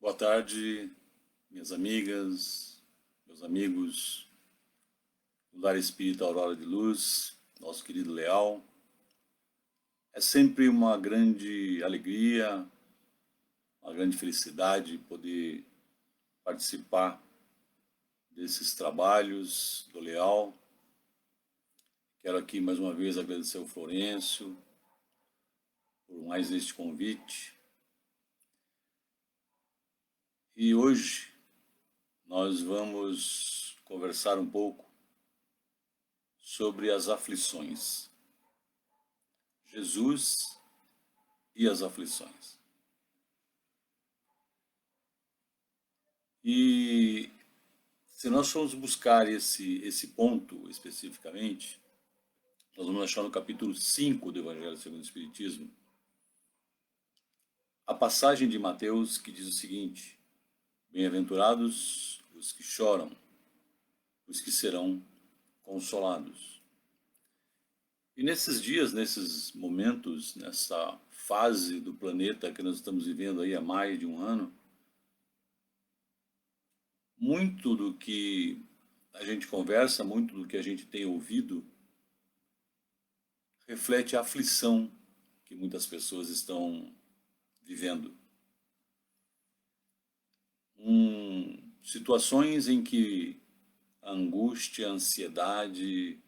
Boa tarde, minhas amigas, meus amigos do Lar Espírita Aurora de Luz, nosso querido Leal. É sempre uma grande alegria, uma grande felicidade poder participar desses trabalhos do Leal. Quero aqui mais uma vez agradecer ao Florencio por mais este convite. E hoje nós vamos conversar um pouco sobre as aflições. Jesus e as aflições. E se nós formos buscar esse ponto especificamente, nós vamos achar no capítulo 5 do Evangelho segundo o Espiritismo, a passagem de Mateus que diz o seguinte: bem-aventurados os que choram, os que serão consolados. E nesses dias, nesses momentos, nessa fase do planeta que nós estamos vivendo aí há mais de um ano, muito do que a gente conversa, muito do que a gente tem ouvido, reflete a aflição que muitas pessoas estão vivendo. Situações em que a angústia, a ansiedade,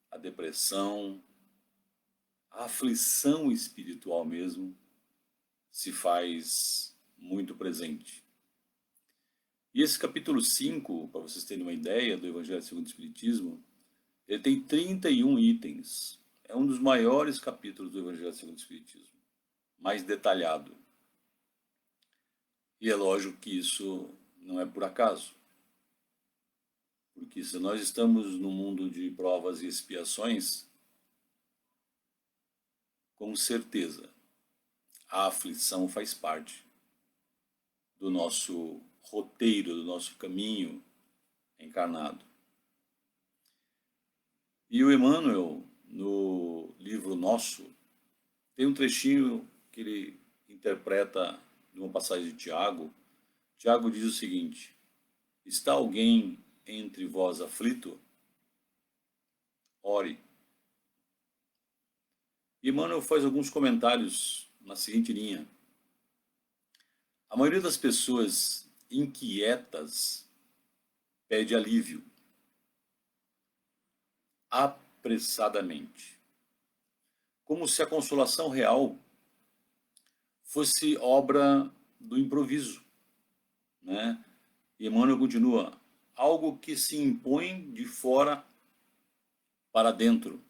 a depressão, a aflição espiritual mesmo se faz muito presente. E esse capítulo 5, para vocês terem uma ideia do Evangelho segundo o Espiritismo, ele tem 31 itens. É um dos maiores capítulos do Evangelho segundo o Espiritismo, mais detalhado. E é lógico que isso não é por acaso. Porque se nós estamos num mundo de provas e expiações, com certeza a aflição faz parte do nosso roteiro, do nosso caminho encarnado. E o Emmanuel, no livro Nosso, tem um trechinho que ele interpreta de uma passagem de Tiago. Tiago diz o seguinte: está alguém entre vós aflito? Ore. E Emmanuel faz alguns comentários na seguinte linha: a maioria das pessoas inquietas pede alívio apressadamente, como se a consolação real fosse obra do improviso, né? E Emmanuel continua: algo que se impõe de fora para dentro.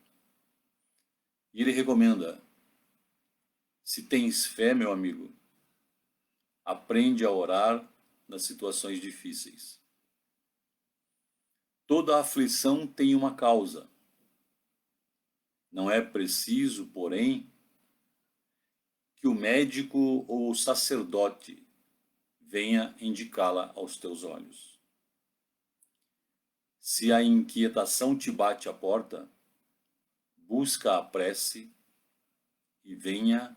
E ele recomenda: se tens fé, meu amigo, aprende a orar nas situações difíceis. Toda aflição tem uma causa. Não é preciso, porém, que o médico ou o sacerdote venha indicá-la aos teus olhos. Se a inquietação te bate à porta, busca a prece e venha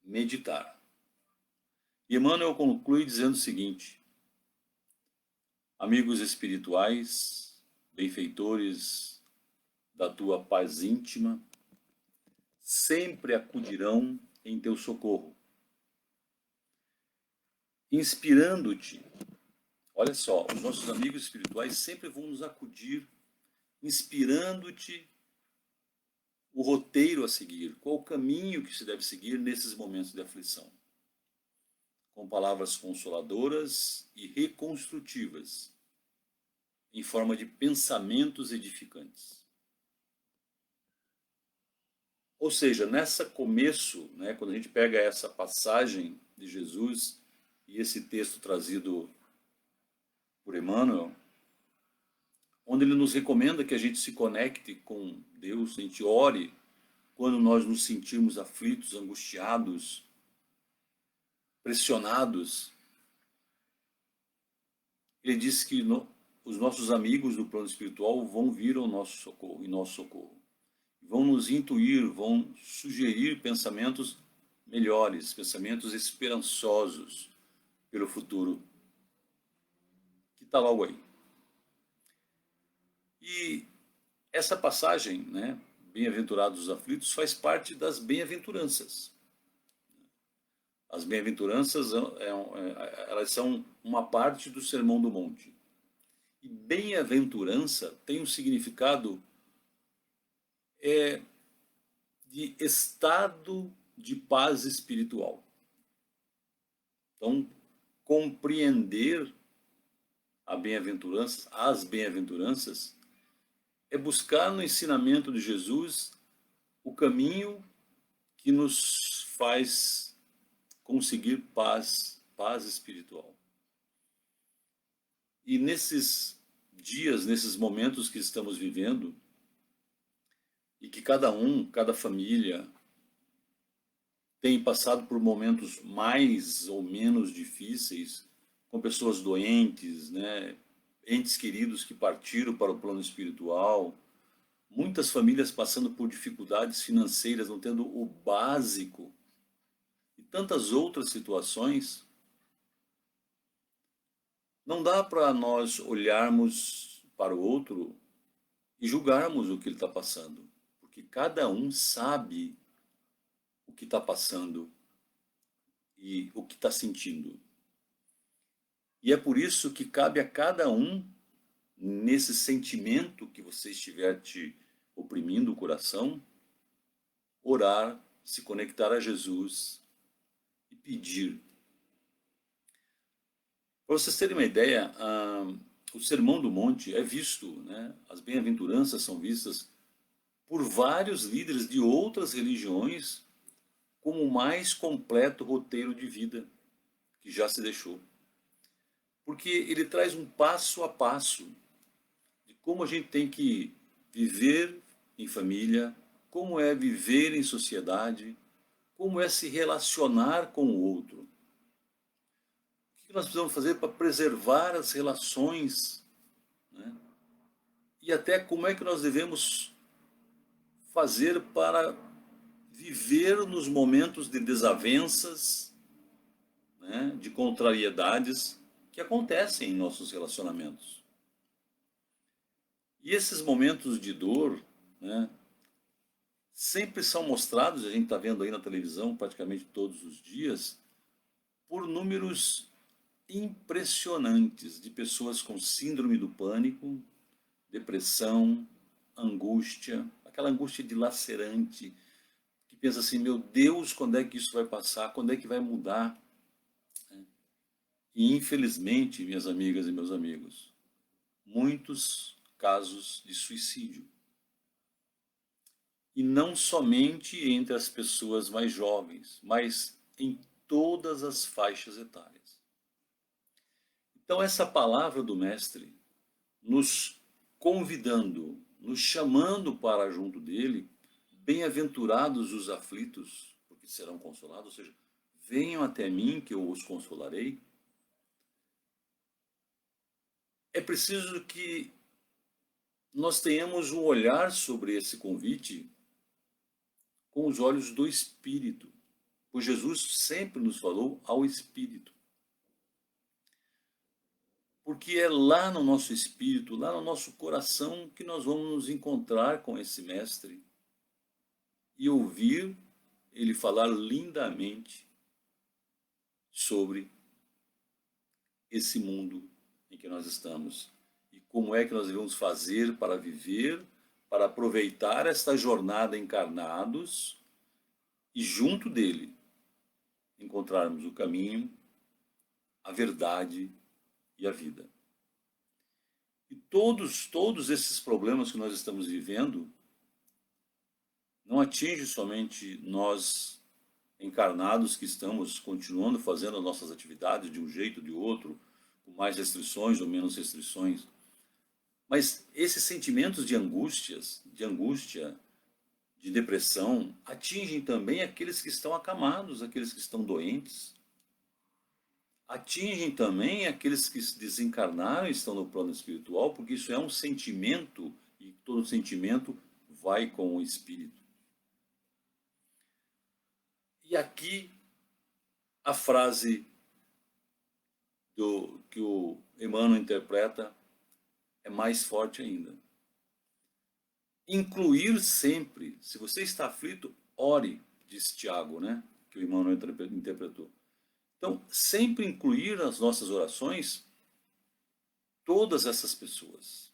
meditar. E Emmanuel conclui dizendo o seguinte: amigos espirituais, benfeitores da tua paz íntima, sempre acudirão em teu socorro, inspirando-te. Olha só, os nossos amigos espirituais sempre vão nos acudir, inspirando-te o roteiro a seguir, qual o caminho que se deve seguir nesses momentos de aflição, com palavras consoladoras e reconstrutivas, em forma de pensamentos edificantes. Ou seja, nessa começo, né, quando a gente pega essa passagem de Jesus e esse texto trazido por Emmanuel, onde ele nos recomenda que a gente se conecte com Deus, a gente ore quando nós nos sentirmos aflitos, angustiados, pressionados. Ele diz que os nossos amigos do plano espiritual vão vir ao nosso socorro, em nosso socorro. Vão nos intuir, vão sugerir pensamentos melhores, pensamentos esperançosos pelo futuro que está logo aí. E essa passagem, né, bem-aventurados os aflitos, faz parte das bem-aventuranças. As bem-aventuranças, elas são uma parte do Sermão do Monte. E bem-aventurança tem um significado de estado de paz espiritual. Então, compreender as bem-aventuranças, é buscar no ensinamento de Jesus o caminho que nos faz conseguir paz espiritual. E nesses dias, nesses momentos que estamos vivendo, e que cada família tem passado por momentos mais ou menos difíceis, com pessoas doentes, né? Entes queridos que partiram para o plano espiritual, muitas famílias passando por dificuldades financeiras, não tendo o básico, e tantas outras situações. Não dá para nós olharmos para o outro e julgarmos o que ele está passando, porque cada um sabe o que está passando e o que está sentindo. E é por isso que cabe a cada um, nesse sentimento que você estiver te oprimindo o coração, orar, se conectar a Jesus e pedir. Para vocês terem uma ideia, o Sermão do Monte é visto, né, as bem-aventuranças são vistas por vários líderes de outras religiões como o mais completo roteiro de vida que já se deixou. Porque ele traz um passo a passo de como a gente tem que viver em família, como é viver em sociedade, como é se relacionar com o outro. O que nós precisamos fazer para preservar as relações, né? E até como é que nós devemos fazer para viver nos momentos de desavenças, né, de contrariedades que acontecem em nossos relacionamentos. E esses momentos de dor, né, sempre são mostrados, a gente está vendo aí na televisão praticamente todos os dias, por números impressionantes de pessoas com síndrome do pânico, depressão, angústia, aquela angústia dilacerante, que pensa assim, meu Deus, quando é que isso vai passar? Quando é que vai mudar? E infelizmente, minhas amigas e meus amigos, muitos casos de suicídio. E não somente entre as pessoas mais jovens, mas em todas as faixas etárias. Então essa palavra do Mestre, nos convidando, nos chamando para junto dele, bem-aventurados os aflitos, porque serão consolados, ou seja, venham até mim que eu os consolarei. É preciso que nós tenhamos um olhar sobre esse convite com os olhos do Espírito, pois Jesus sempre nos falou ao Espírito. Porque é lá no nosso espírito, lá no nosso coração, que nós vamos nos encontrar com esse Mestre e ouvir ele falar lindamente sobre esse mundo em que nós estamos e como é que nós devemos fazer para viver, para aproveitar esta jornada encarnados e junto dele encontrarmos o caminho, a verdade e a vida. E todos esses problemas que nós estamos vivendo não atingem somente nós encarnados que estamos continuando fazendo as nossas atividades de um jeito ou de outro, com mais restrições ou menos restrições, mas esses sentimentos de angústia, de depressão, atingem também aqueles que estão acamados, aqueles que estão doentes. Atingem também aqueles que se desencarnaram e estão no plano espiritual, porque isso é um sentimento, e todo sentimento vai com o espírito. E aqui a frase que o Emmanuel interpreta é mais forte ainda. Incluir sempre, se você está aflito, ore, diz Tiago, né? Que o Emmanuel interpretou. Então, sempre incluir nas nossas orações todas essas pessoas.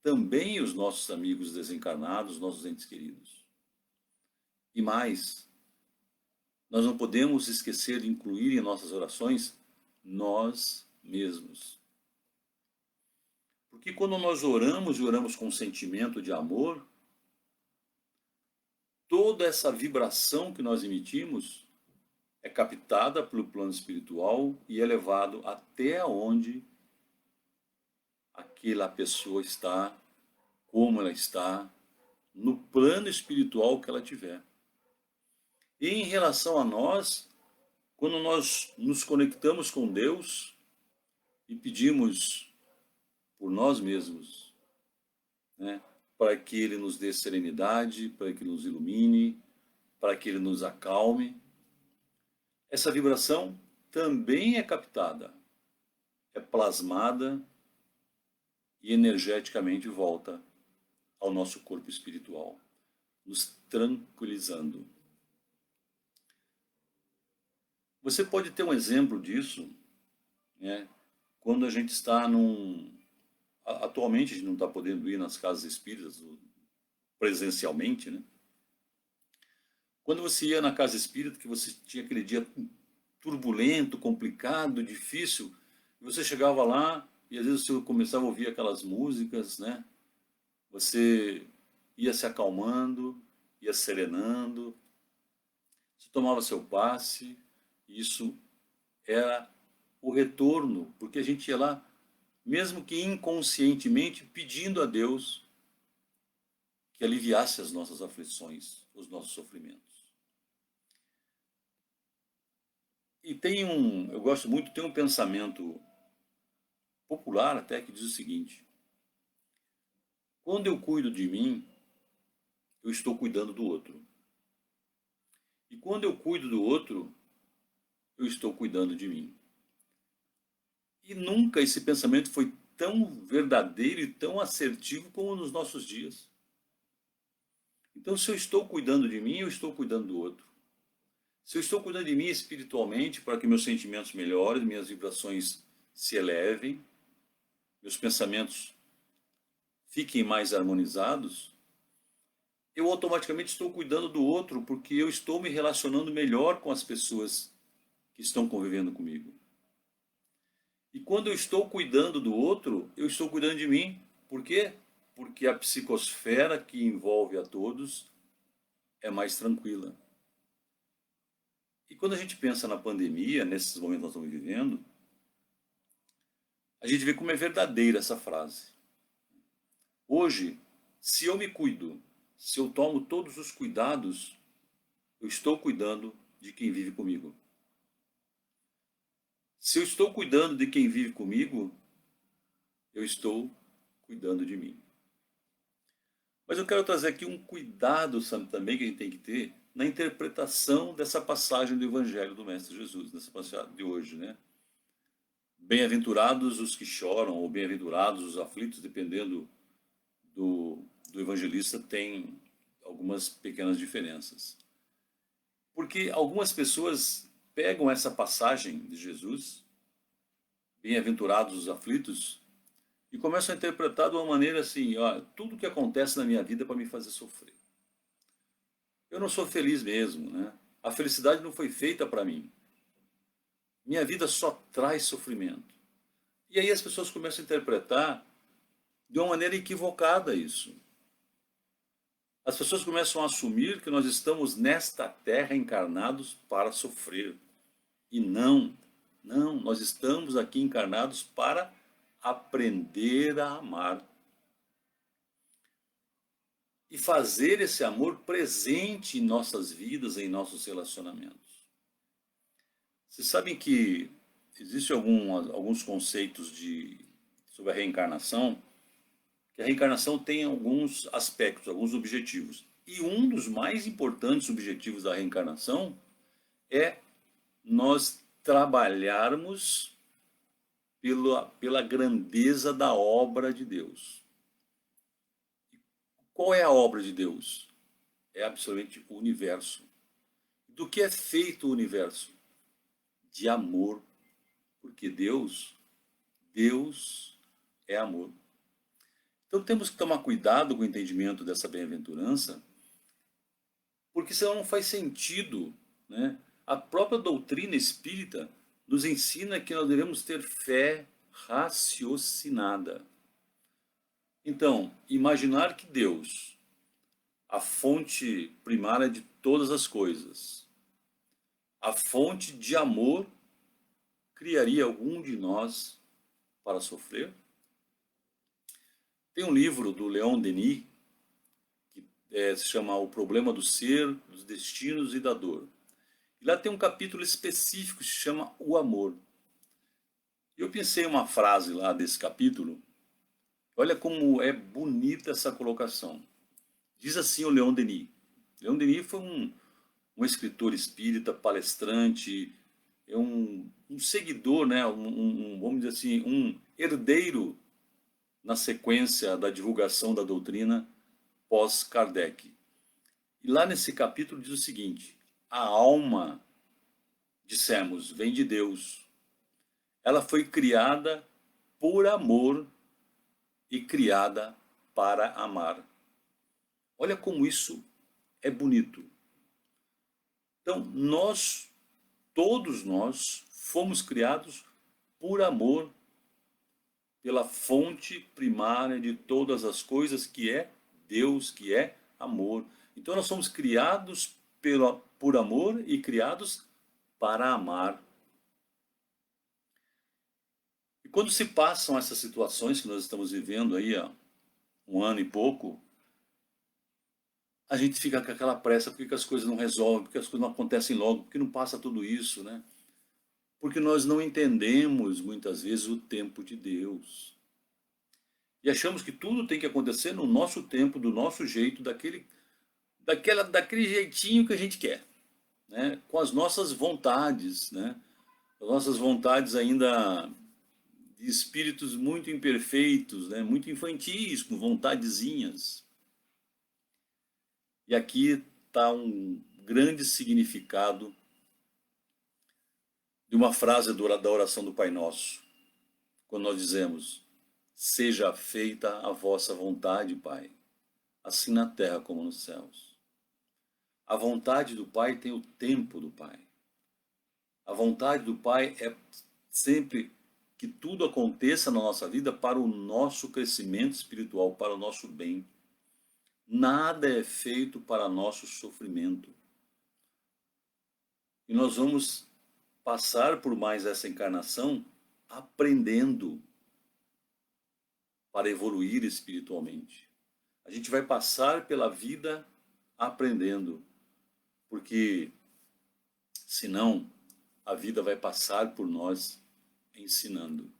Também os nossos amigos desencarnados, nossos entes queridos. E mais, nós não podemos esquecer de incluir em nossas orações nós mesmos. Porque quando nós oramos e oramos com um sentimento de amor, toda essa vibração que nós emitimos é captada pelo plano espiritual e é levado até onde aquela pessoa está, como ela está, no plano espiritual que ela tiver. E em relação a nós, quando nós nos conectamos com Deus e pedimos por nós mesmos, né, para que Ele nos dê serenidade, para que Ele nos ilumine, para que Ele nos acalme, essa vibração também é captada, é plasmada e energeticamente volta ao nosso corpo espiritual, nos tranquilizando. Você pode ter um exemplo disso, né, quando a gente está Atualmente a gente não está podendo ir nas casas espíritas presencialmente, né? Quando você ia na casa espírita, que você tinha aquele dia turbulento, complicado, difícil, e você chegava lá e às vezes você começava a ouvir aquelas músicas, né? Você ia se acalmando, ia serenando, você tomava seu passe, e isso era o retorno, porque a gente ia lá, mesmo que inconscientemente, pedindo a Deus que aliviasse as nossas aflições, os nossos sofrimentos. E eu gosto muito, tem um pensamento popular até que diz o seguinte: quando eu cuido de mim, eu estou cuidando do outro. E quando eu cuido do outro, eu estou cuidando de mim. E nunca esse pensamento foi tão verdadeiro e tão assertivo como nos nossos dias. Então, se eu estou cuidando de mim, eu estou cuidando do outro. Se eu estou cuidando de mim espiritualmente, para que meus sentimentos melhorem, minhas vibrações se elevem, meus pensamentos fiquem mais harmonizados, eu automaticamente estou cuidando do outro, porque eu estou me relacionando melhor com as pessoas que estão convivendo comigo. E quando eu estou cuidando do outro, eu estou cuidando de mim. Por quê? Porque a psicosfera que envolve a todos é mais tranquila. E quando a gente pensa na pandemia, nesses momentos que nós estamos vivendo, a gente vê como é verdadeira essa frase. Hoje, se eu me cuido, se eu tomo todos os cuidados, eu estou cuidando de quem vive comigo. Se eu estou cuidando de quem vive comigo, eu estou cuidando de mim. Mas eu quero trazer aqui um cuidado também que a gente tem que ter na interpretação dessa passagem do Evangelho do Mestre Jesus, nessa passagem de hoje, né? Bem-aventurados os que choram, ou bem-aventurados os aflitos, dependendo do evangelista, tem algumas pequenas diferenças. Porque algumas pessoas pegam essa passagem de Jesus, bem-aventurados os aflitos, e começam a interpretar de uma maneira assim: ó, tudo que acontece na minha vida é para me fazer sofrer. Eu não sou feliz mesmo, né? A felicidade não foi feita para mim. Minha vida só traz sofrimento. E aí as pessoas começam a interpretar de uma maneira equivocada isso. As pessoas começam a assumir que nós estamos nesta terra encarnados para sofrer. E não, nós estamos aqui encarnados para aprender a amar. E fazer esse amor presente em nossas vidas, em nossos relacionamentos. Vocês sabem que existem alguns conceitos sobre a reencarnação, que a reencarnação tem alguns aspectos, alguns objetivos. E um dos mais importantes objetivos da reencarnação é nós trabalharmos pela grandeza da obra de Deus. Qual é a obra de Deus? É absolutamente o universo. Do que é feito o universo? De amor. Porque Deus é amor. Então temos que tomar cuidado com o entendimento dessa bem-aventurança, porque senão não faz sentido, né? A própria doutrina espírita nos ensina que nós devemos ter fé raciocinada. Então, imaginar que Deus, a fonte primária de todas as coisas, a fonte de amor, criaria algum de nós para sofrer? Tem um livro do Leon Denis, que se chama O Problema do Ser, dos Destinos e da Dor. E lá tem um capítulo específico que se chama O Amor. Eu pensei em uma frase lá desse capítulo. Olha como é bonita essa colocação. Diz assim o Leon Denis. Leon Denis foi um escritor espírita, palestrante, é um seguidor, né? Vamos dizer assim, um herdeiro na sequência da divulgação da doutrina pós-Kardec. E lá nesse capítulo diz o seguinte: a alma, dissemos, vem de Deus. Ela foi criada por amor e criada para amar. Olha como isso é bonito. Então, todos nós, fomos criados por amor, pela fonte primária de todas as coisas, que é Deus, que é amor. Então, nós somos criados por amor e criados para amar. E quando se passam essas situações que nós estamos vivendo aí há um ano e pouco, a gente fica com aquela pressa, porque as coisas não resolvem, porque as coisas não acontecem logo, porque não passa tudo isso, né? Porque nós não entendemos, muitas vezes, o tempo de Deus. E achamos que tudo tem que acontecer no nosso tempo, do nosso jeito, daquele jeitinho que a gente quer, né? Com as nossas vontades, né? As nossas vontades ainda de espíritos muito imperfeitos, né? Muito infantis, com vontadezinhas. E aqui está um grande significado de uma frase da oração do Pai Nosso, quando nós dizemos: seja feita a vossa vontade, Pai, assim na terra como nos céus. A vontade do Pai tem o tempo do Pai. A vontade do Pai é sempre que tudo aconteça na nossa vida para o nosso crescimento espiritual, para o nosso bem. Nada é feito para nosso sofrimento. E nós vamos passar por mais essa encarnação aprendendo para evoluir espiritualmente. A gente vai passar pela vida aprendendo, porque senão a vida vai passar por nós ensinando.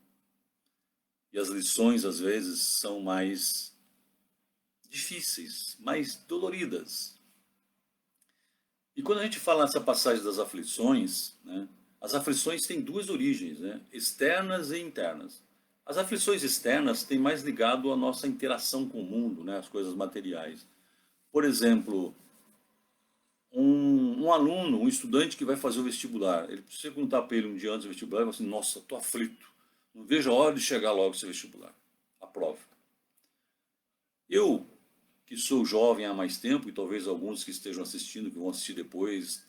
E as lições às vezes são mais difíceis, mais doloridas. E quando a gente fala nessa passagem das aflições, né, as aflições têm duas origens, né, externas e internas. As aflições externas têm mais ligado à nossa interação com o mundo, né, as coisas materiais. Por exemplo, um aluno, um estudante que vai fazer o vestibular, ele precisa perguntar para ele um dia antes do vestibular, ele fala assim: nossa, estou aflito, não vejo a hora de chegar logo esse vestibular, a prova. Eu, que sou jovem há mais tempo, e talvez alguns que estejam assistindo, que vão assistir depois,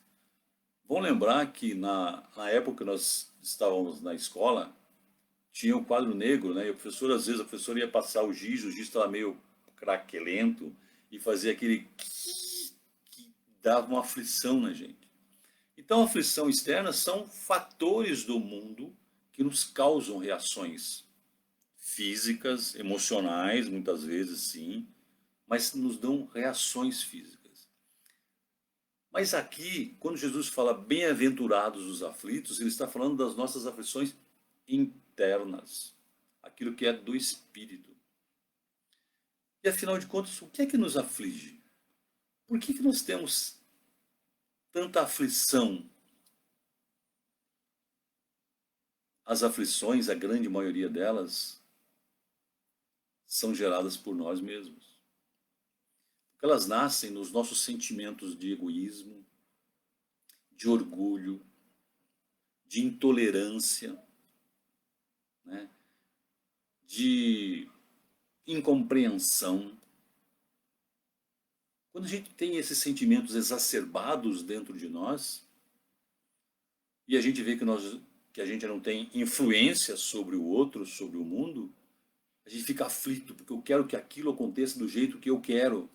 vão lembrar que na época que nós estávamos na escola, tinha o quadro negro, né? E o professor, às vezes, a professora ia passar o giz estava meio craquelento, e fazia aquele que dava uma aflição na gente. Então, a aflição externa são fatores do mundo que nos causam reações físicas, emocionais, muitas vezes sim, mas nos dão reações físicas. Mas aqui, quando Jesus fala bem-aventurados os aflitos, ele está falando das nossas aflições internas, aquilo que é do espírito. E afinal de contas, o que é que nos aflige? Por que nós temos tanta aflição? As aflições, a grande maioria delas, são geradas por nós mesmos. Porque elas nascem nos nossos sentimentos de egoísmo, de orgulho, de intolerância, né? De incompreensão. Quando a gente tem esses sentimentos exacerbados dentro de nós, e a gente vê que a gente não tem influência sobre o outro, sobre o mundo, a gente fica aflito, porque eu quero que aquilo aconteça do jeito que eu quero,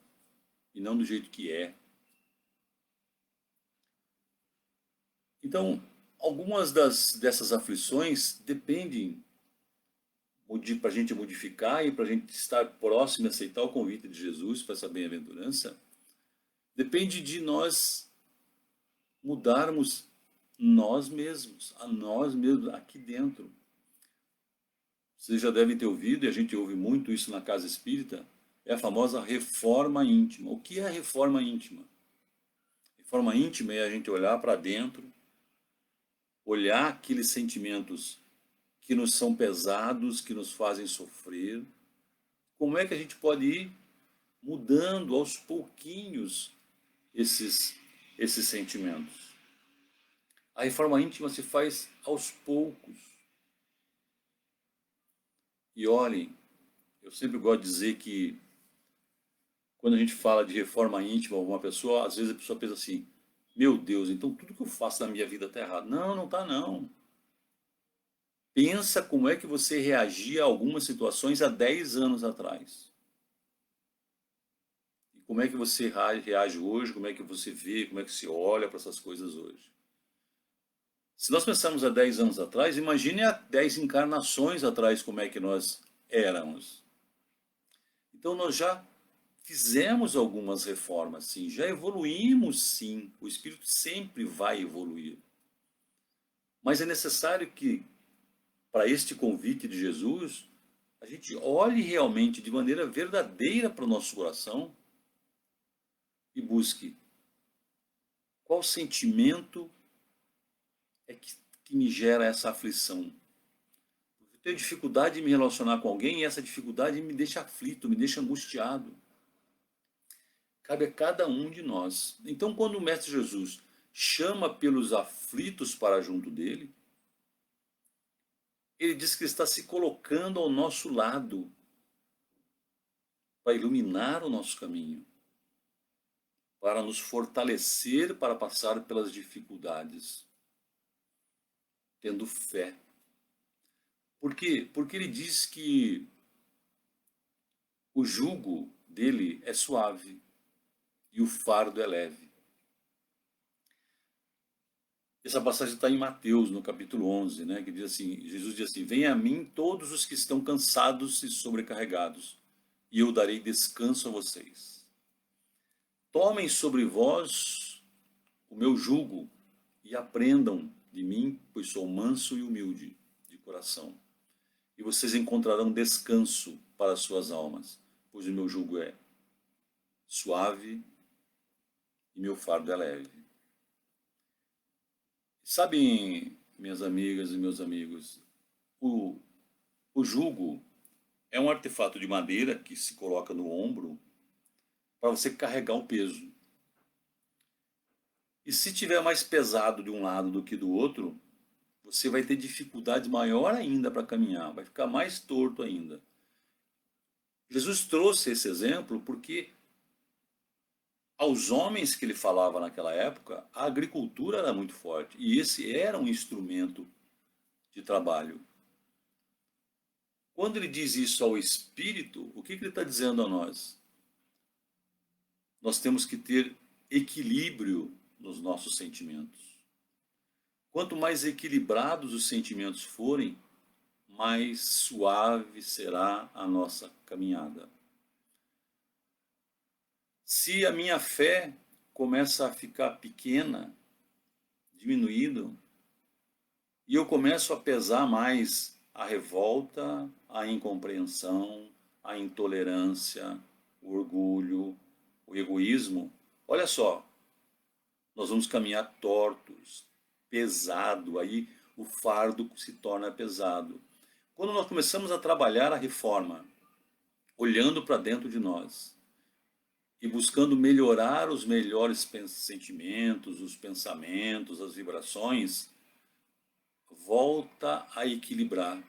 e não do jeito que é. Então, algumas dessas aflições dependem para a gente modificar e para a gente estar próximo e aceitar o convite de Jesus para essa bem-aventurança, depende de nós mudarmos nós mesmos, a nós mesmos aqui dentro. Vocês já devem ter ouvido, e a gente ouve muito isso na casa espírita, é a famosa reforma íntima. O que é a reforma íntima? Reforma íntima é a gente olhar para dentro, olhar aqueles sentimentos que nos são pesados, que nos fazem sofrer. Como é que a gente pode ir mudando aos pouquinhos esses sentimentos? A reforma íntima se faz aos poucos. E olhem, eu sempre gosto de dizer que quando a gente fala de reforma íntima, alguma pessoa, às vezes a pessoa pensa assim, meu Deus, então tudo que eu faço na minha vida está errado. Não, não está não. Pensa como é que você reagia a algumas situações há 10 anos atrás. E como é que você reage hoje, como é que você vê, como é que você olha para essas coisas hoje. Se nós pensarmos há 10 anos atrás, imagine há 10 encarnações atrás como é que nós éramos. Então nós já fizemos algumas reformas, sim, já evoluímos, sim. O espírito sempre vai evoluir. Mas é necessário que, para este convite de Jesus, a gente olhe realmente de maneira verdadeira para o nosso coração e busque qual sentimento é que me gera essa aflição. Eu tenho dificuldade de me relacionar com alguém e essa dificuldade me deixa aflito, me deixa angustiado. Cabe a cada um de nós. Então, quando o Mestre Jesus chama pelos aflitos para junto dele, ele diz que está se colocando ao nosso lado para iluminar o nosso caminho, para nos fortalecer para passar pelas dificuldades, tendo fé. Por quê? Porque ele diz que o jugo dele é suave e o fardo é leve. Essa passagem está em Mateus, no capítulo 11, né, que diz assim, Jesus diz assim, venham a mim todos os que estão cansados e sobrecarregados, e eu darei descanso a vocês. Tomem sobre vós o meu jugo e aprendam de mim, pois sou manso e humilde de coração. E vocês encontrarão descanso para as suas almas, pois o meu jugo é suave e meu fardo é leve. Sabem, minhas amigas e meus amigos, o jugo é um artefato de madeira que se coloca no ombro para você carregar um peso. E se tiver mais pesado de um lado do que do outro, você vai ter dificuldade maior ainda para caminhar, vai ficar mais torto ainda. Jesus trouxe esse exemplo porque aos homens que ele falava naquela época, a agricultura era muito forte e esse era um instrumento de trabalho. Quando ele diz isso ao espírito, o que ele está dizendo a nós? Nós temos que ter equilíbrio nos nossos sentimentos. Quanto mais equilibrados os sentimentos forem, mais suave será a nossa caminhada. Se a minha fé começa a ficar pequena, diminuída, e eu começo a pesar mais a revolta, a incompreensão, a intolerância, o orgulho, o egoísmo, olha só, nós vamos caminhar tortos, pesado, aí o fardo se torna pesado. Quando nós começamos a trabalhar a reforma, olhando para dentro de nós e buscando melhorar os melhores sentimentos, os pensamentos, as vibrações, volta a equilibrar.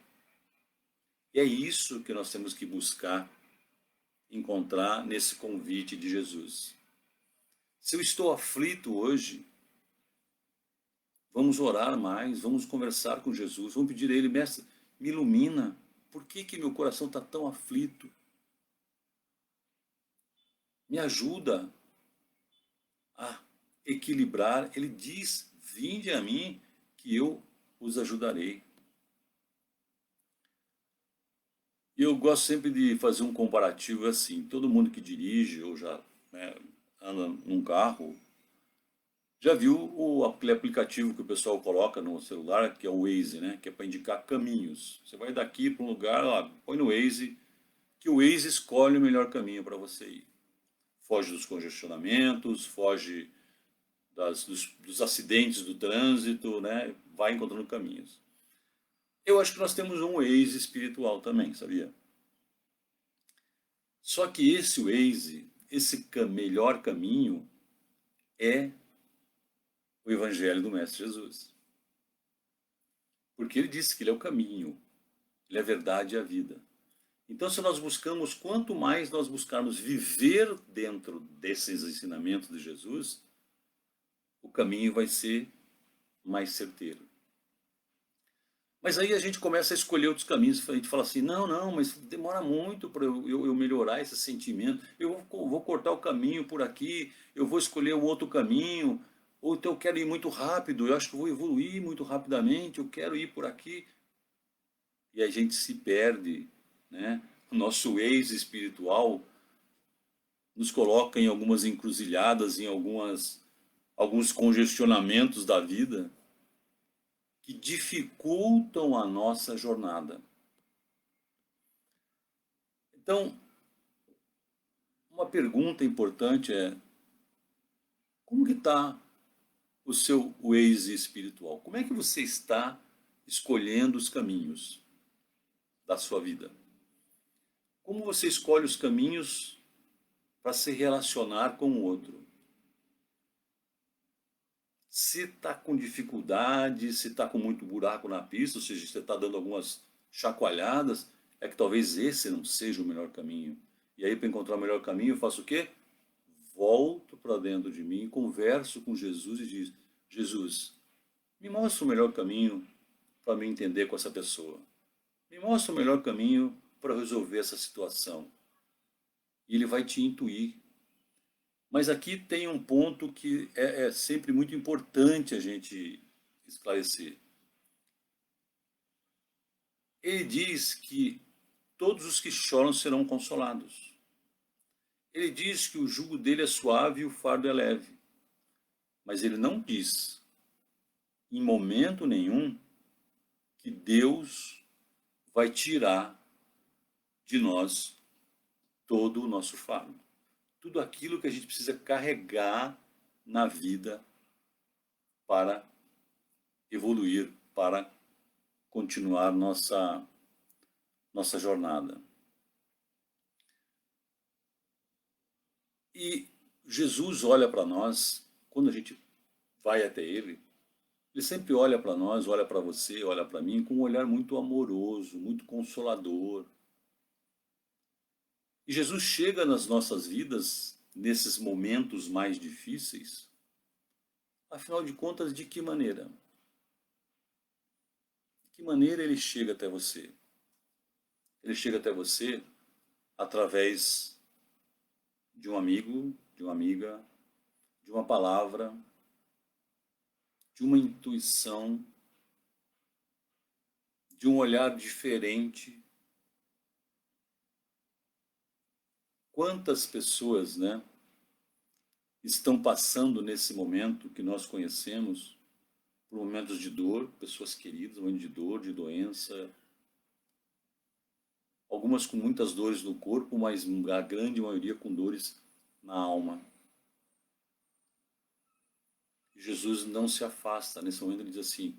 E é isso que nós temos que buscar encontrar nesse convite de Jesus. Se eu estou aflito hoje, vamos orar mais, vamos conversar com Jesus, vamos pedir a Ele, mestre, me ilumina, por que que meu coração está tão aflito? Me ajuda a equilibrar. Ele diz, vinde a mim que eu os ajudarei. E eu gosto sempre de fazer um comparativo assim, todo mundo que dirige ou já, né, anda num carro, já viu aquele aplicativo que o pessoal coloca no celular, que é o Waze, né? Que é para indicar caminhos. Você vai daqui para um lugar, ó, põe no Waze, que o Waze escolhe o melhor caminho para você ir. Foge dos congestionamentos, foge dos acidentes do trânsito, né? Vai encontrando caminhos. Eu acho que nós temos um Waze espiritual também, sabia? Só que esse Waze, esse melhor caminho, é o Evangelho do Mestre Jesus. Porque ele disse que ele é o caminho, ele é a verdade e a vida. Então, se nós buscamos, quanto mais nós buscarmos viver dentro desses ensinamentos de Jesus, o caminho vai ser mais certeiro. Mas aí a gente começa a escolher outros caminhos. A gente fala assim, não, não, mas demora muito para eu melhorar esse sentimento. Eu vou cortar o caminho por aqui, eu vou escolher um outro caminho. Ou então eu quero ir muito rápido, eu acho que eu vou evoluir muito rapidamente, eu quero ir por aqui. E a gente se perde, né? O nosso ex espiritual nos coloca em algumas encruzilhadas, em alguns congestionamentos da vida que dificultam a nossa jornada. Então, uma pergunta importante é: como que está o seu Waze espiritual? Como é que você está escolhendo os caminhos da sua vida? Como você escolhe os caminhos para se relacionar com o outro? Se está com dificuldade, se está com muito buraco na pista, ou seja, você está dando algumas chacoalhadas, é que talvez esse não seja o melhor caminho. E aí, para encontrar o melhor caminho, eu faço o quê? Volto para dentro de mim, converso com Jesus e digo: Jesus, me mostra o melhor caminho para me entender com essa pessoa. Me mostra o melhor caminho para resolver essa situação. E ele vai te intuir. Mas aqui tem um ponto que é sempre muito importante a gente esclarecer. Ele diz que todos os que choram serão consolados. Ele diz que o jugo dele é suave e o fardo é leve. Mas ele não diz, em momento nenhum, que Deus vai tirar de nós todo o nosso fardo. Tudo aquilo que a gente precisa carregar na vida para evoluir, para continuar nossa jornada. E Jesus olha para nós, quando a gente vai até Ele, Ele sempre olha para nós, olha para você, olha para mim, com um olhar muito amoroso, muito consolador. E Jesus chega nas nossas vidas, nesses momentos mais difíceis, afinal de contas, de que maneira? De que maneira Ele chega até você? Ele chega até você através de um amigo, de uma amiga, de uma palavra, de uma intuição, de um olhar diferente. Quantas pessoas, né, estão passando nesse momento que nós conhecemos, por momentos de dor, pessoas queridas, momentos de dor, de doença, algumas com muitas dores no corpo, mas a grande maioria com dores na alma. Jesus não se afasta. Nesse momento ele diz assim: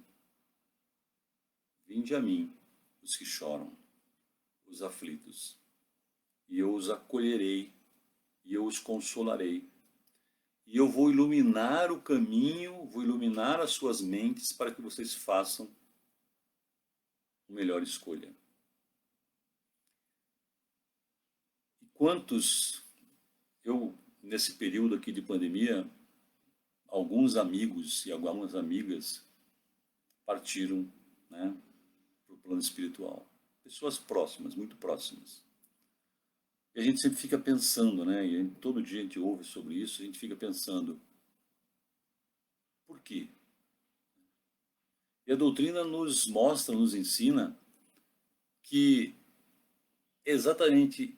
vinde a mim, os que choram, os aflitos, e eu os acolherei, e eu os consolarei. E eu vou iluminar o caminho, vou iluminar as suas mentes para que vocês façam a melhor escolha. E quantos, nesse período aqui de pandemia, alguns amigos e algumas amigas partiram, né, para o plano espiritual. Pessoas próximas, muito próximas. E a gente sempre fica pensando, né, e todo dia a gente ouve sobre isso, a gente fica pensando, por quê? E a doutrina nos mostra, nos ensina que exatamente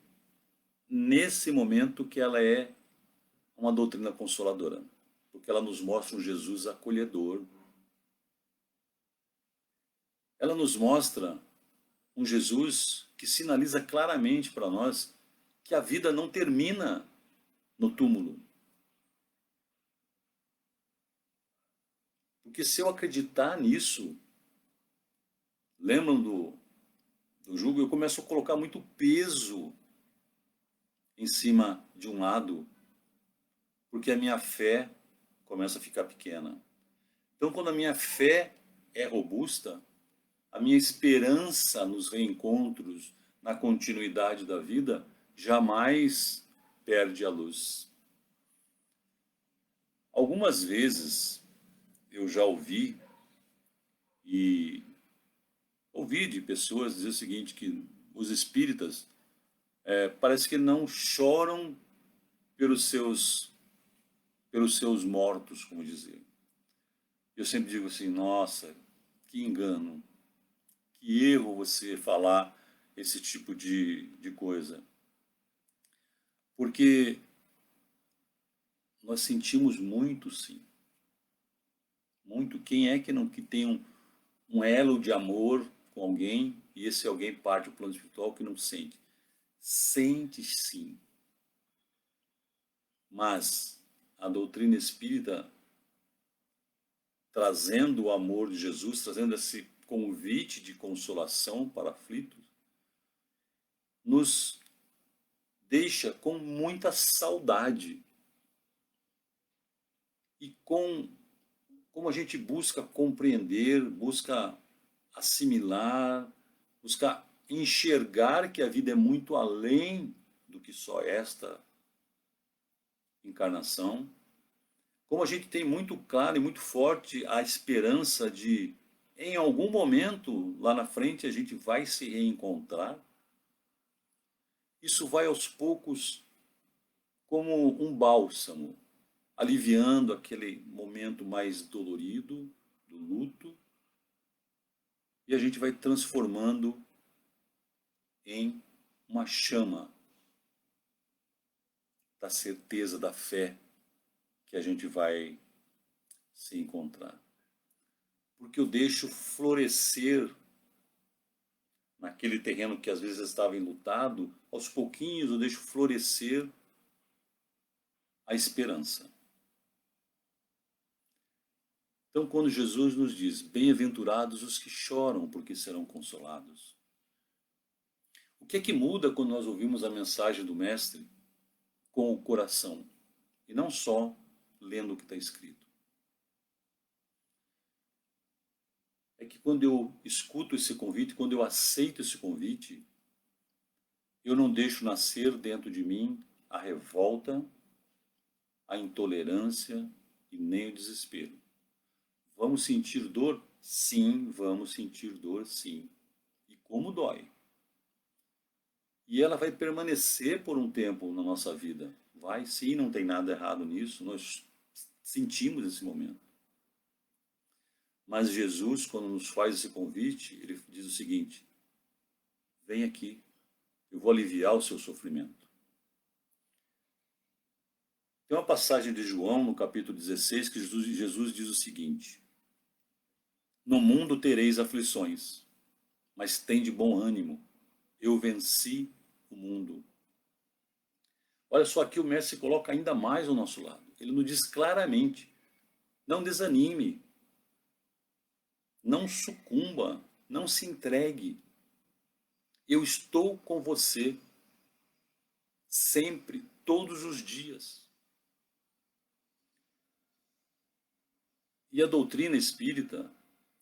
nesse momento que ela é uma doutrina consoladora, porque ela nos mostra um Jesus acolhedor. Ela nos mostra um Jesus que sinaliza claramente para nós que a vida não termina no túmulo. Porque se eu acreditar nisso, lembram do jugo, eu começo a colocar muito peso em cima de um lado, porque a minha fé começa a ficar pequena. Então, quando a minha fé é robusta, a minha esperança nos reencontros, na continuidade da vida, jamais perde a luz. Algumas vezes eu já ouvi de pessoas dizer o seguinte, que os espíritas parece que não choram pelos seus mortos, como dizer. Eu sempre digo assim, nossa, que engano, que erro você falar esse tipo de coisa. Porque nós sentimos muito, sim. Muito. Quem é que não que tem um elo de amor com alguém e esse alguém parte do plano espiritual que não sente? Sente, sim. Mas a doutrina espírita, trazendo o amor de Jesus, trazendo esse convite de consolação para aflitos, nos deixa com muita saudade. E como a gente busca compreender, busca assimilar, busca enxergar que a vida é muito além do que só esta encarnação, como a gente tem muito claro e muito forte a esperança de, em algum momento lá na frente, a gente vai se reencontrar, isso vai aos poucos como um bálsamo, aliviando aquele momento mais dolorido do luto, e a gente vai transformando em uma chama da certeza, da fé que a gente vai se encontrar. Porque eu deixo florescer naquele terreno que às vezes estava enlutado, aos pouquinhos eu deixo florescer a esperança. Então, quando Jesus nos diz, bem-aventurados os que choram, porque serão consolados. O que é que muda quando nós ouvimos a mensagem do Mestre com o coração? E não só lendo o que está escrito. É que quando eu escuto esse convite, quando eu aceito esse convite, eu não deixo nascer dentro de mim a revolta, a intolerância e nem o desespero. Vamos sentir dor? Sim, vamos sentir dor, sim. E como dói. E ela vai permanecer por um tempo na nossa vida. Vai sim, não tem nada errado nisso, nós sentimos esse momento. Mas Jesus, quando nos faz esse convite, ele diz o seguinte, vem aqui, eu vou aliviar o seu sofrimento. Tem uma passagem de João, no capítulo 16, que Jesus diz o seguinte, no mundo tereis aflições, mas tende bom ânimo, eu venci o mundo. Olha só, aqui o mestre se coloca ainda mais ao nosso lado. Ele nos diz claramente, Não desanime, não sucumba, não se entregue. Eu estou com você sempre, todos os dias. E a doutrina espírita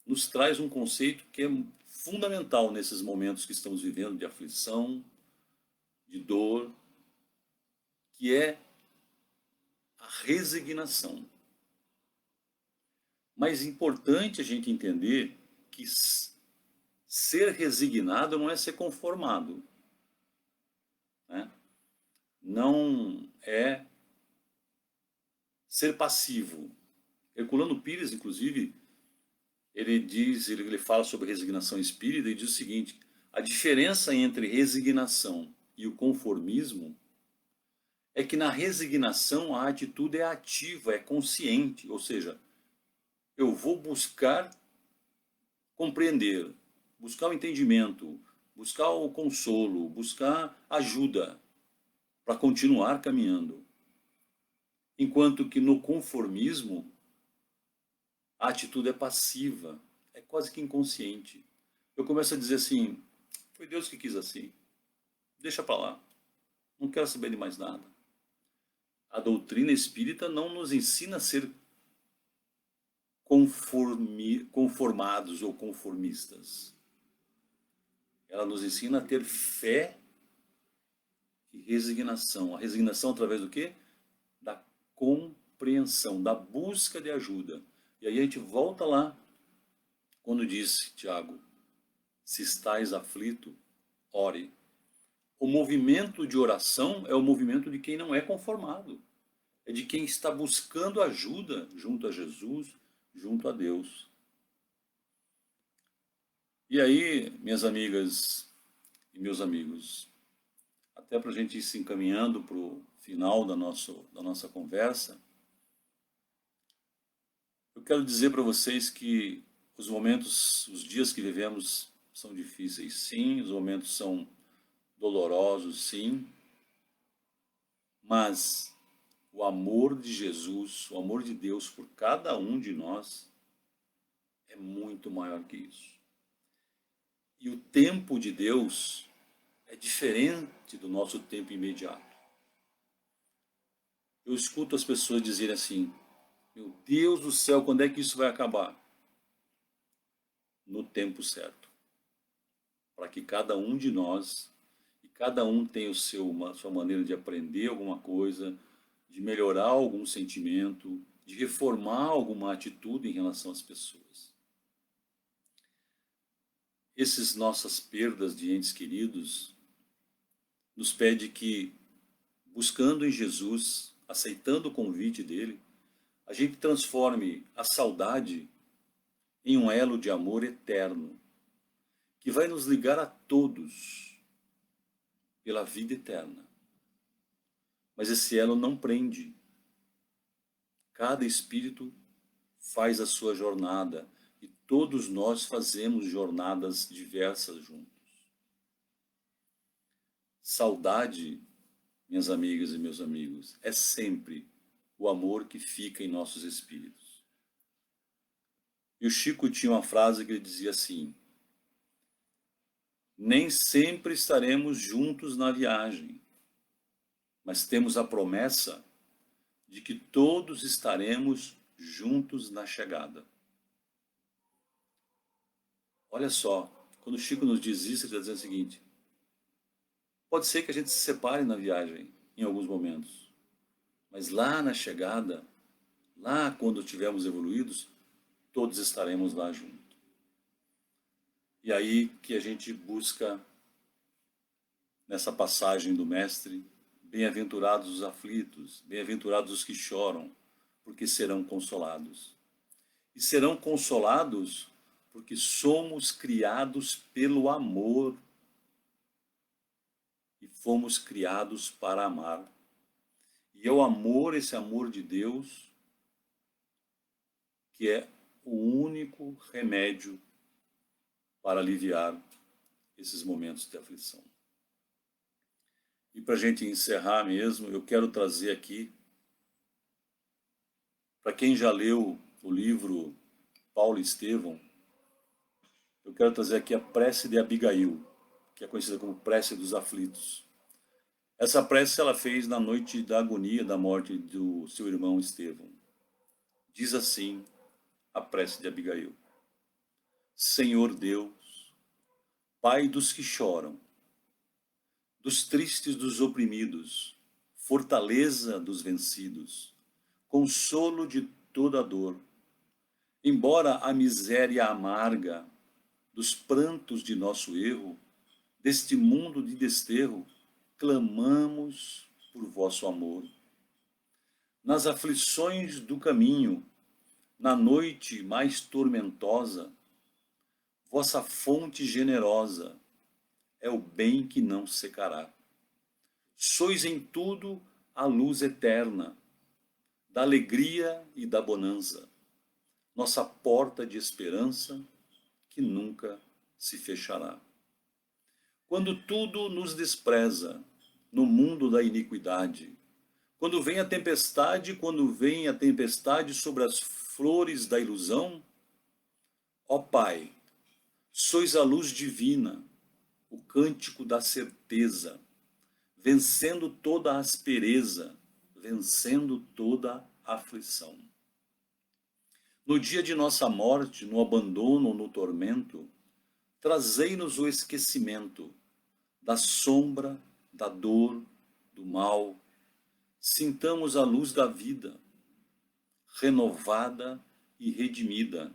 nos traz um conceito que é fundamental nesses momentos que estamos vivendo de aflição, de dor, que é a resignação. Mas é importante a gente entender que ser resignado não é ser conformado, né? Não é ser passivo. Herculano Pires, inclusive, ele fala sobre resignação espírita e diz o seguinte: a diferença entre resignação e o conformismo é que na resignação a atitude é ativa, é consciente, ou seja, eu vou buscar compreender, buscar o entendimento, buscar o consolo, buscar ajuda para continuar caminhando. Enquanto que no conformismo a atitude é passiva, é quase que inconsciente. Eu começo a dizer assim: foi Deus que quis assim, deixa para lá, não quero saber de mais nada. A doutrina espírita não nos ensina a ser conformados ou conformistas. Ela nos ensina a ter fé e resignação. A resignação através do quê? Da compreensão, da busca de ajuda. E aí a gente volta lá, quando disse, Tiago, se estais aflito, ore. O movimento de oração é o movimento de quem não é conformado. É de quem está buscando ajuda junto a Jesus, junto a Deus. E aí, minhas amigas e meus amigos, até para a gente ir se encaminhando para o final da nossa conversa, eu quero dizer para vocês que os momentos, os dias que vivemos são difíceis, sim, os momentos são dolorosos, sim, mas o amor de Jesus, o amor de Deus por cada um de nós é muito maior que isso. E o tempo de Deus é diferente do nosso tempo imediato. Eu escuto as pessoas dizerem assim: meu Deus do céu, quando é que isso vai acabar? No tempo certo. Para que cada um de nós, e cada um tenha a sua maneira de aprender alguma coisa, de melhorar algum sentimento, de reformar alguma atitude em relação às pessoas. Essas nossas perdas de entes queridos nos pede que, buscando em Jesus, aceitando o convite dele, a gente transforme a saudade em um elo de amor eterno, que vai nos ligar a todos pela vida eterna. Mas esse elo não prende. Cada espírito faz a sua jornada e todos nós fazemos jornadas diversas juntos. Saudade, minhas amigas e meus amigos, é sempre o amor que fica em nossos espíritos. E o Chico tinha uma frase que ele dizia assim: nem sempre estaremos juntos na viagem, mas temos a promessa de que todos estaremos juntos na chegada. Olha só, quando o Chico nos diz isso, ele está dizendo o seguinte: pode ser que a gente se separe na viagem, em alguns momentos, mas lá na chegada, lá quando tivermos evoluídos, todos estaremos lá juntos. E aí que a gente busca, nessa passagem do Mestre, bem-aventurados os aflitos, bem-aventurados os que choram, porque serão consolados. E serão consolados porque somos criados pelo amor e fomos criados para amar. E é o amor, esse amor de Deus, que é o único remédio para aliviar esses momentos de aflição. E para a gente encerrar mesmo, eu quero trazer aqui, para quem já leu o livro Paulo e Estevão, eu quero trazer aqui a prece de Abigail, que é conhecida como prece dos aflitos. Essa prece ela fez na noite da agonia da morte do seu irmão Estevão. Diz assim a prece de Abigail: Senhor Deus, Pai dos que choram, dos tristes, dos oprimidos, fortaleza dos vencidos, consolo de toda dor, embora a miséria amarga dos prantos de nosso erro, deste mundo de desterro, clamamos por vosso amor. Nas aflições do caminho, na noite mais tormentosa, vossa fonte generosa é o bem que não secará. Sois em tudo a luz eterna, da alegria e da bonança, nossa porta de esperança que nunca se fechará. Quando tudo nos despreza no mundo da iniquidade, quando vem a tempestade sobre as flores da ilusão, ó Pai, sois a luz divina, o cântico da certeza, vencendo toda a aspereza, vencendo toda a aflição. No dia de nossa morte, no abandono ou no tormento, trazei-nos o esquecimento da sombra, da dor, do mal. Sintamos a luz da vida, renovada e redimida,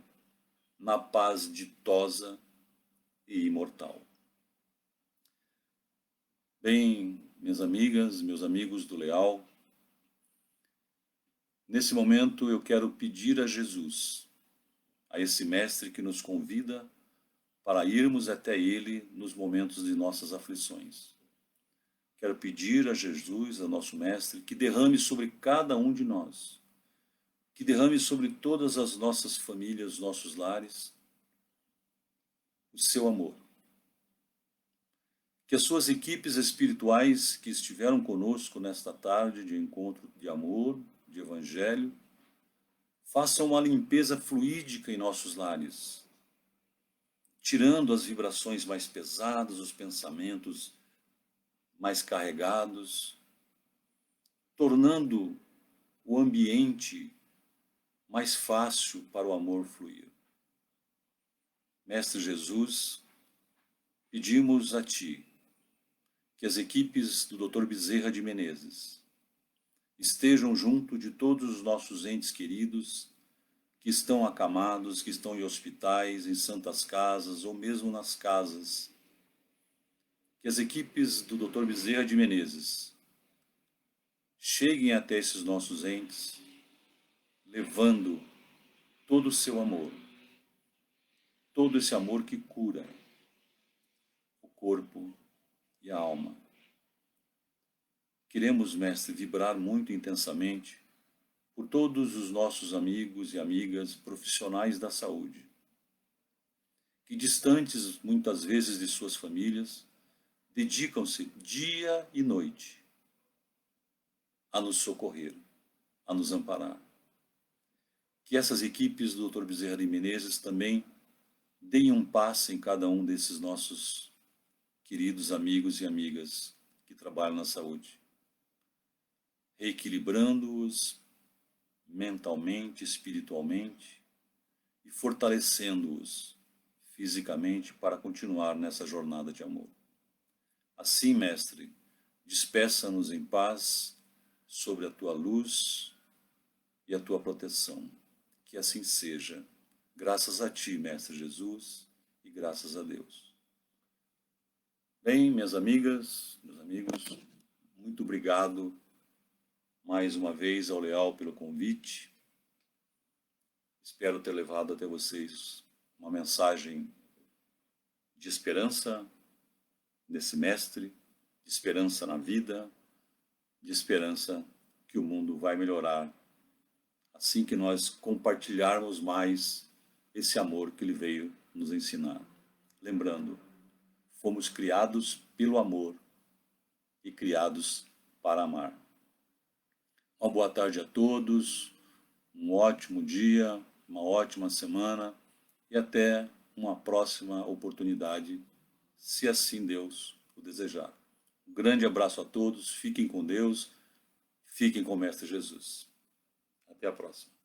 na paz ditosa e imortal. Bem, minhas amigas, meus amigos do Leal, nesse momento eu quero pedir a Jesus, a esse mestre que nos convida para irmos até ele nos momentos de nossas aflições. Quero pedir a Jesus, a nosso mestre, que derrame sobre cada um de nós, que derrame sobre todas as nossas famílias, nossos lares, o seu amor. Que as suas equipes espirituais que estiveram conosco nesta tarde de encontro de amor, de evangelho, façam uma limpeza fluídica em nossos lares, tirando as vibrações mais pesadas, os pensamentos mais carregados, tornando o ambiente mais fácil para o amor fluir. Mestre Jesus, pedimos a Ti que as equipes do Dr. Bezerra de Menezes estejam junto de todos os nossos entes queridos que estão acamados, que estão em hospitais, em santas casas ou mesmo nas casas. Que as equipes do Dr. Bezerra de Menezes cheguem até esses nossos entes, levando todo o seu amor, todo esse amor que cura o corpo e a alma. Queremos, Mestre, vibrar muito intensamente por todos os nossos amigos e amigas profissionais da saúde, que distantes muitas vezes de suas famílias, dedicam-se dia e noite a nos socorrer, a nos amparar. Que essas equipes do Dr. Bezerra de Menezes também deem um passe em cada um desses nossos queridos amigos e amigas que trabalham na saúde, reequilibrando-os mentalmente, espiritualmente e fortalecendo-os fisicamente para continuar nessa jornada de amor. Assim, Mestre, despeça-nos em paz sobre a Tua luz e a Tua proteção. Que assim seja, graças a Ti, Mestre Jesus, e graças a Deus. Bem, minhas amigas, meus amigos, muito obrigado mais uma vez ao Leal pelo convite. Espero ter levado até vocês uma mensagem de esperança desse mestre, de esperança na vida, de esperança que o mundo vai melhorar assim que nós compartilharmos mais esse amor que ele veio nos ensinar. Lembrando, fomos criados pelo amor e criados para amar. Uma boa tarde a todos, um ótimo dia, uma ótima semana e até uma próxima oportunidade, se assim Deus o desejar. Um grande abraço a todos, fiquem com Deus, fiquem com o Mestre Jesus. Até a próxima.